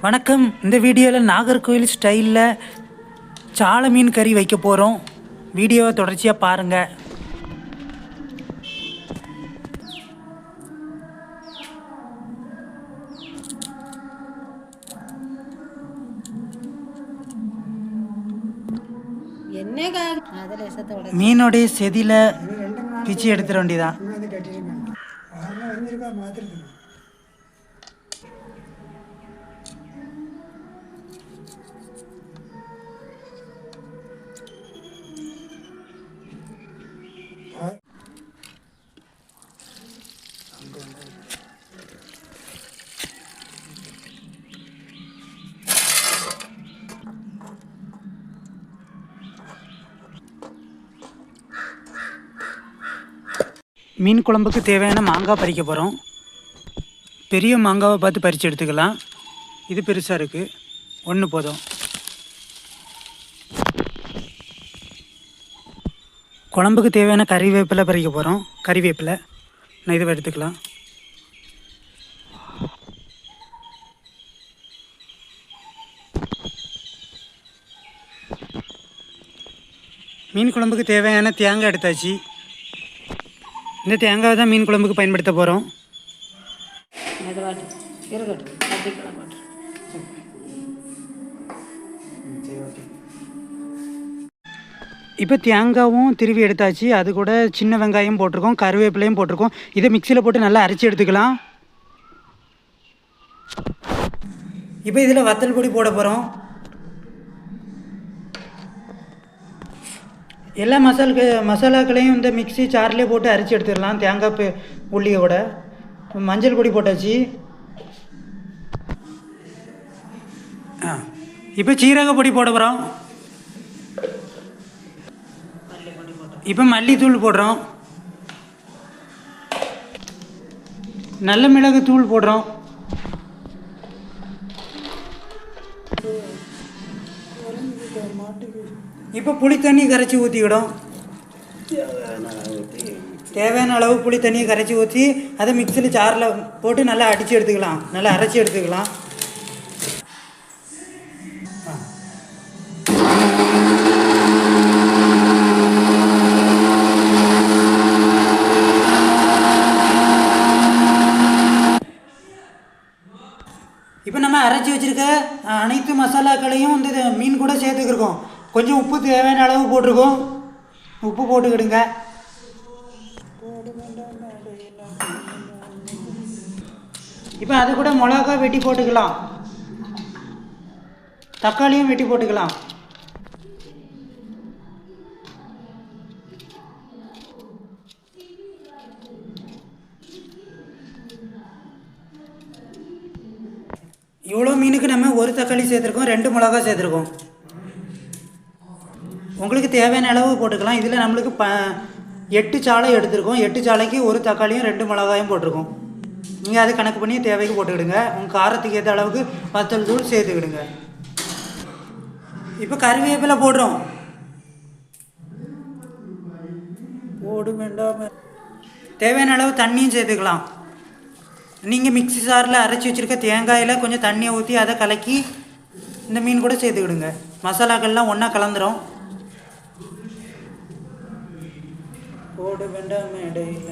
வணக்கம். இந்த வீடியோவில் நாகர்கோவில் ஸ்டைலில் சால மீன் கறி வைக்க போகிறோம். வீடியோவை தொடர்ச்சியாக பாருங்கள். மீனுடைய செதியில் பிச்சு எடுத்துட வேண்டியதான். மீன் குழம்புக்கு தேவையான மாங்காய் பறிக்க போகிறோம். பெரிய மாங்காவை பார்த்து பறித்து எடுத்துக்கலாம். இது பெருசாக இருக்குது, ஒன்று போதும். குழம்புக்கு தேவையான கறிவேப்பிலை பறிக்க போகிறோம். கறிவேப்பிலை நான் இதை எடுத்துக்கலாம். மீன் குழம்புக்கு தேவையான தேங்காய் எடுத்தாச்சு. இந்த தேங்காய் தான் மீன் குழம்புக்கு பயன்படுத்த போகிறோம். இப்போ தேங்காயும் திருவி எடுத்தாச்சு. அது கூட சின்ன வெங்காயம் போட்டிருக்கோம், கருவேப்பிலையும் போட்டிருக்கோம். இதை மிக்சியில் போட்டு நல்லா அரைச்சி எடுத்துக்கலாம். இப்போ இதில் வத்தல் பொடி போட போகிறோம். எல்லா மசாலாக்களையும் இந்த மிக்ஸி சார்லேயே போட்டு அரைச்சி எடுத்துடலாம். தேங்காய் உள்ளியோட மஞ்சள் பொடி போட்டாச்சு. இப்போ சீரக பொடி போட போகிறோம். இப்போ மல்லித்தூள் போடுறோம். நல்ல மிளகு தூள் போடுறோம். இப்போ புளி தண்ணி கரைச்சி ஊற்றிக்கிடும். தேவையான அளவு புளி தண்ணியை கரைச்சி ஊற்றி அதை மிக்சியில் சாரில் போட்டு நல்லா அடித்து எடுத்துக்கலாம், நல்லா அரைச்சி எடுத்துக்கலாம். இப்போ நம்ம அரைச்சி வச்சுருக்க அனைத்து மசாலாக்களையும் இந்த மீன் கூட சேர்த்துக்கிருக்கோம். கொஞ்சம் உப்பு தேவையான அளவு போட்டிருக்கோம். உப்பு போட்டுக்கிடுங்க. இப்போ அது கூட மிளகா வெட்டி போட்டுக்கலாம், தக்காளியும் வெட்டி போட்டுக்கலாம். இவ்வளோ மீனுக்கு நம்ம ஒரு தக்காளி சேர்த்துருக்கோம், 2 மிளகா சேர்த்துருக்கோம். உங்களுக்கு தேவையான அளவு போட்டுக்கலாம். இதில் நம்மளுக்கு 8 சாலை எடுத்துருக்கோம். 8 சாலைக்கு ஒரு தக்காளியும் 2 மிளகாயும் போட்டிருக்கோம். நீங்கள் அதை கணக்கு பண்ணி தேவைக்கு போட்டுக்கிடுங்க. உங்கள் காரத்துக்கு ஏற்ற அளவுக்கு வத்தல் தூள் சேர்த்துக்கிடுங்க. இப்போ கறிவேப்பிலை போடுறோம். போடு வேண்டாம். தேவையான அளவு தண்ணியும் சேர்த்துக்கலாம். நீங்கள் மிக்ஸி சாரில் அரைச்சி வச்சுருக்க தேங்காயில் கொஞ்சம் தண்ணியை ஊற்றி அதை கலக்கி இந்த மீன் கூட சேர்த்துக்கிடுங்க. மசாலாக்கள்லாம் ஒன்றா கலந்துரும். போட வேண்டாம் இடையில.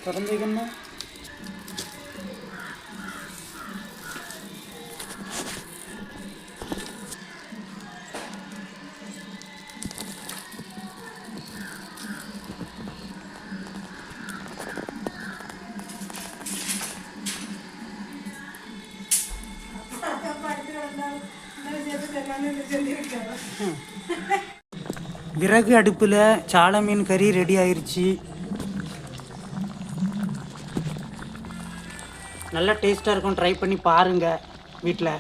திறந்துக்கணும். விறகு அடுப்பில் சால மீன் கறி ரெடி ஆயிடுச்சு. நல்லா டேஸ்ட்டாக இருக்கும், ட்ரை பண்ணி பாருங்கள் வீட்டில்.